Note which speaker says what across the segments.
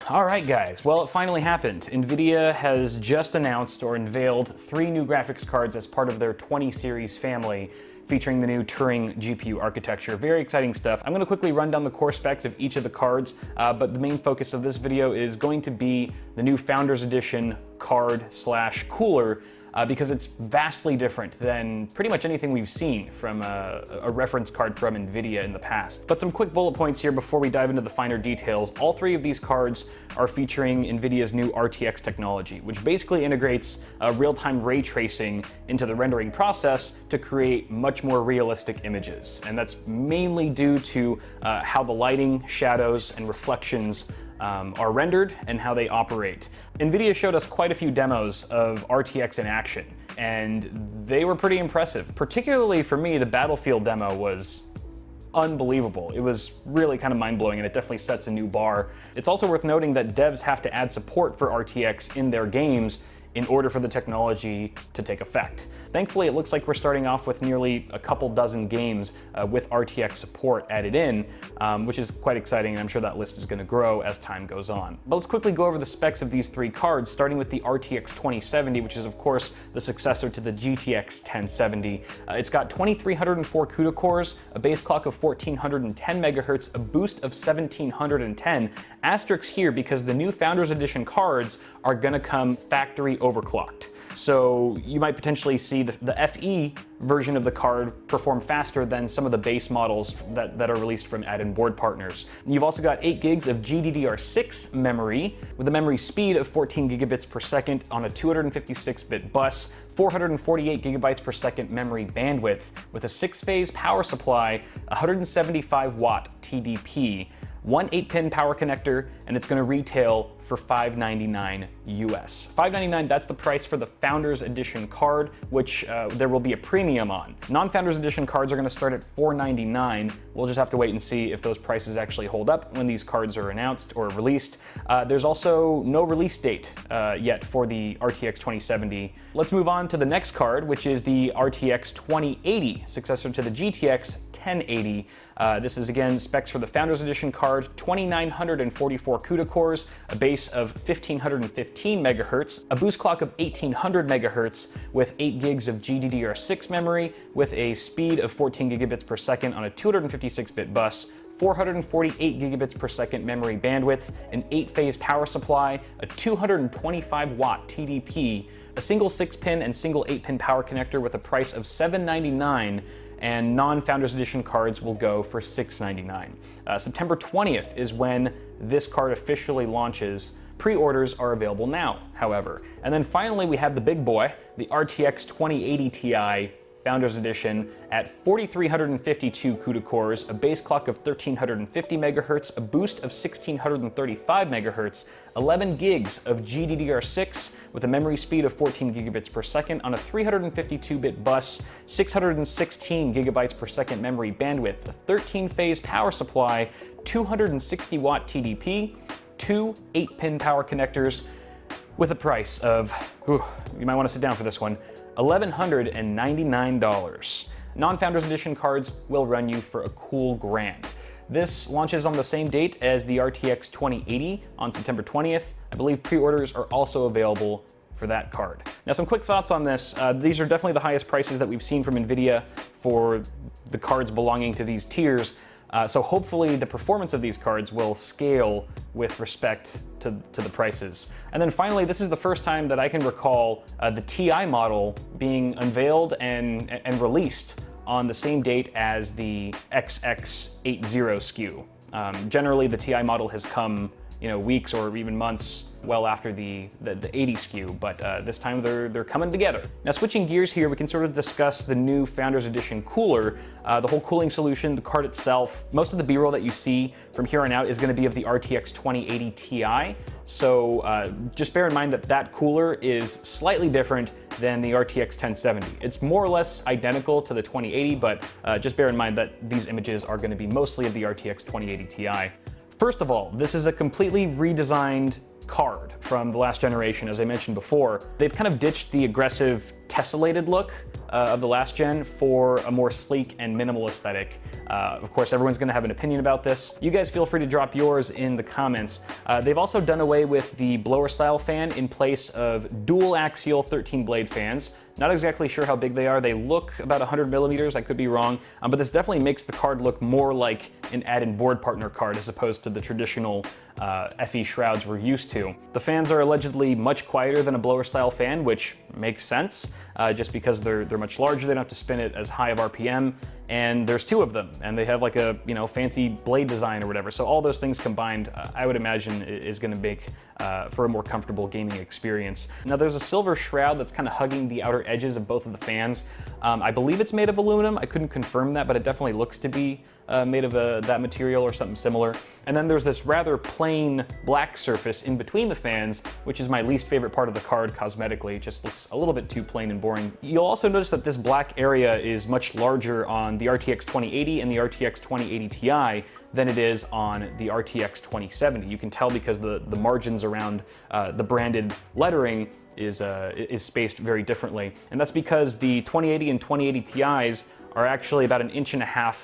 Speaker 1: Alright guys, well it finally happened. Nvidia has just announced or unveiled 3 new graphics cards as part of their 20 series family, featuring the new Turing GPU architecture. Very exciting stuff. I'm going to quickly run down the core specs of each of the cards, but the main focus of this video is going to be the new Founders Edition card slash cooler, because it's vastly different than pretty much anything we've seen from a reference card from Nvidia in the past. But some quick bullet points here before we dive into the finer details. All 3 of these cards are featuring Nvidia's new RTX technology, which basically integrates real-time ray tracing into the rendering process to create much more realistic images. And that's mainly due to how the lighting, shadows, and reflections are rendered and how they operate. Nvidia showed us quite a few demos of RTX in action, and they were pretty impressive. Particularly for me, the Battlefield demo was unbelievable. It was really kind of mind-blowing, and it definitely sets a new bar. It's also worth noting that devs have to add support for RTX in their games in order for the technology to take effect. Thankfully, it looks like we're starting off with nearly a couple dozen games with RTX support added in, which is quite exciting, and I'm sure that list is going to grow as time goes on. But let's quickly go over the specs of these 3 cards, starting with the RTX 2070, which is of course the successor to the GTX 1070. It's got 2304 CUDA cores, a base clock of 1410 megahertz, a boost of 1710. Asterisks here because the new Founders Edition cards are going to come factory overclocked. So you might potentially see the FE version of the card perform faster than some of the base models that are released from add-in board partners. And you've also got 8 gigs of GDDR6 memory with a memory speed of 14 gigabits per second on a 256-bit bus, 448 gigabytes per second memory bandwidth with a 6-phase power supply, 175 watt TDP, one 8-pin power connector, and it's going to retail for $599 US. $599, that's the price for the Founders Edition card, which there will be a premium on. Non-Founders Edition cards are going to start at $499. We'll just have to wait and see if those prices actually hold up when these cards are announced or released. There's also no release date yet for the RTX 2070. Let's move on to the next card, which is the RTX 2080, successor to the GTX 1080. This is again specs for the Founders Edition card, 2944 CUDA cores, a base of 1515 megahertz, a boost clock of 1800 megahertz with 8 gigs of GDDR6 memory with a speed of 14 gigabits per second on a 256-bit bus, 448 gigabits per second memory bandwidth, an 8-phase power supply, a 225 watt TDP, a single 6-pin and single 8-pin power connector with a price of $799, and non-Founders Edition cards will go for $699. September 20th is when this card officially launches. Pre-orders are available now, however. And then finally we have the big boy, the RTX 2080 Ti Founders Edition at 4352 CUDA cores, a base clock of 1350 megahertz, a boost of 1635 megahertz, 11 gigs of GDDR6 with a memory speed of 14 gigabits per second on a 352-bit bus, 616 gigabytes per second memory bandwidth, a 13-phase power supply, 260 watt TDP, 2 8-pin power connectors, with a price of, you might want to sit down for this one, $1,199. Non-Founders Edition cards will run you for a cool grand. This launches on the same date as the RTX 2080 on September 20th. I believe pre-orders are also available for that card. Now, some quick thoughts on this. These are definitely the highest prices that we've seen from Nvidia for the cards belonging to these tiers. So hopefully the performance of these cards will scale with respect to the prices. And then finally, this is the first time that I can recall the Ti model being unveiled and released on the same date as the XX80 SKU. Generally, the Ti model has come, weeks or even months well after the 80 SKU, but this time they're coming together. Now, switching gears here, we can sort of discuss the new Founders Edition cooler, the whole cooling solution, the card itself. Most of the B-roll that you see from here on out is going to be of the RTX 2080 Ti, so just bear in mind that that cooler is slightly different than the RTX 1070. It's more or less identical to the 2080, but just bear in mind that these images are going to be mostly of the RTX 2080 Ti. First of all, this is a completely redesigned card from the last generation, as I mentioned before. They've kind of ditched the aggressive tessellated look of the last gen for a more sleek and minimal aesthetic. Of course, everyone's gonna have an opinion about this. You guys feel free to drop yours in the comments. They've also done away with the blower style fan in place of dual axial 13 blade fans. Not exactly sure how big they are. They look about 100 millimeters, I could be wrong, but this definitely makes the card look more like an add-in board partner card as opposed to the traditional FE shrouds we're used to. The fans are allegedly much quieter than a blower style fan, which makes sense, just because they're much larger. They don't have to spin it as high of RPM, and there's two of them, and they have like a fancy blade design or whatever. So all those things combined, I would imagine, is going to make for a more comfortable gaming experience. Now there's a silver shroud that's kind of hugging the outer edges of both of the fans. I believe it's made of aluminum. I couldn't confirm that, but it definitely looks to be made of that material or something similar. And then there's this rather plain black surface in between the fans, which is my least favorite part of the card cosmetically. It just looks a little bit too plain and boring. You'll also notice that this black area is much larger on the RTX 2080 and the RTX 2080 Ti than it is on the RTX 2070. You can tell because the margins around the branded lettering is spaced very differently. And that's because the 2080 and 2080 Ti's are actually about 1.5 inches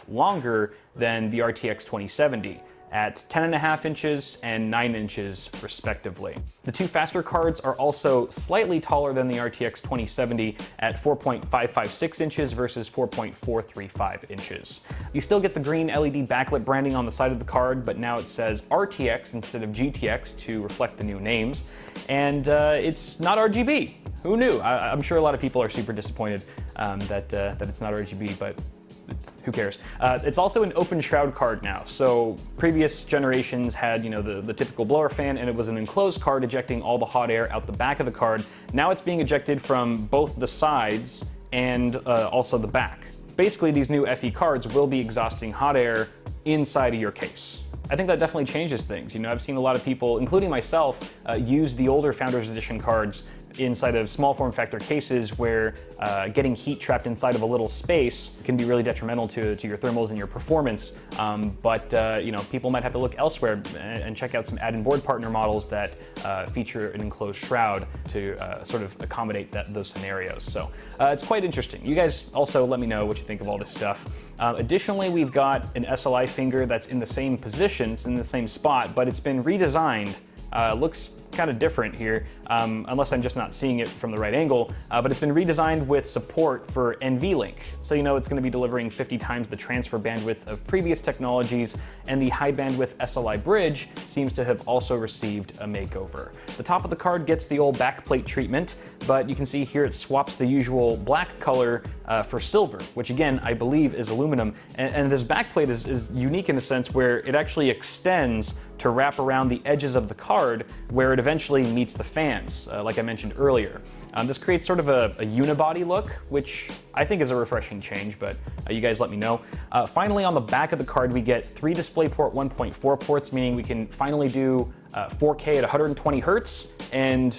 Speaker 1: longer than the RTX 2070 at 10.5 inches and 9 inches respectively. The two faster cards are also slightly taller than the RTX 2070 at 4.556 inches versus 4.435 inches. You still get the green LED backlit branding on the side of the card, but now it says RTX instead of GTX to reflect the new names. And it's not RGB. Who knew? I'm sure a lot of people are super disappointed that it's not RGB, but who cares? It's also an open shroud card now. So previous generations had, the typical blower fan, and it was an enclosed card ejecting all the hot air out the back of the card. Now it's being ejected from both the sides and also the back. Basically, these new FE cards will be exhausting hot air inside of your case. I think that definitely changes things. I've seen a lot of people, including myself, use the older Founders Edition cards inside of small form factor cases where getting heat trapped inside of a little space can be really detrimental to your thermals and your performance. But people might have to look elsewhere and check out some add-in board partner models that feature an enclosed shroud to sort of accommodate those scenarios. So it's quite interesting. You guys also let me know what you think of all this stuff. Additionally, we've got an SLI finger that's in the same position, it's in the same spot, but it's been redesigned. Looks kind of different here, unless I'm just not seeing it from the right angle, but it's been redesigned with support for NVLink. So it's going to be delivering 50 times the transfer bandwidth of previous technologies, and the high bandwidth SLI bridge seems to have also received a makeover. The top of the card gets the old backplate treatment, but you can see here it swaps the usual black color for silver, which again, I believe is aluminum. And this backplate is unique in the sense where it actually extends to wrap around the edges of the card where it eventually meets the fans, like I mentioned earlier. This creates sort of a unibody look, which I think is a refreshing change, but you guys let me know. Finally, on the back of the card, we get 3 DisplayPort 1.4 ports, meaning we can finally do 4K at 120 hertz, and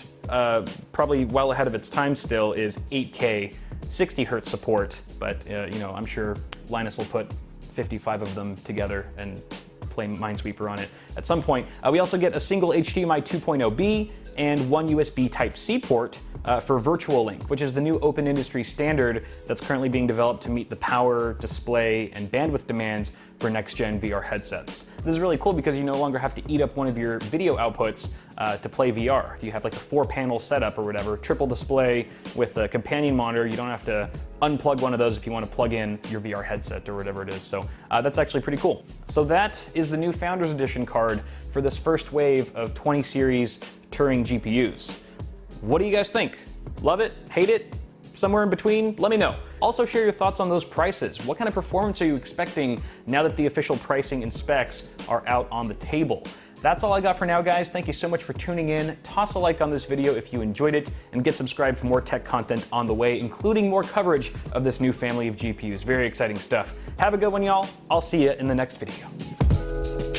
Speaker 1: probably well ahead of its time still is 8K 60 hertz support, but I'm sure Linus will put 55 of them together and play Minesweeper on it at some point. We also get a single HDMI 2.0B and 1 USB Type-C port for Virtual Link, which is the new open industry standard that's currently being developed to meet the power, display, and bandwidth demands for next-gen VR headsets. This is really cool because you no longer have to eat up one of your video outputs to play VR. If you have like a 4-panel setup or whatever, triple display with a companion monitor, you don't have to unplug one of those if you want to plug in your VR headset or whatever it is. So that's actually pretty cool. So that is the new Founders Edition card for this first wave of 20 series Turing GPUs. What do you guys think? Love it? Hate it? Somewhere in between? Let me know. Also share your thoughts on those prices. What kind of performance are you expecting now that the official pricing and specs are out on the table? That's all I got for now, guys. Thank you so much for tuning in. Toss a like on this video if you enjoyed it, and get subscribed for more tech content on the way, including more coverage of this new family of GPUs. Very exciting stuff. Have a good one, y'all. I'll see you in the next video.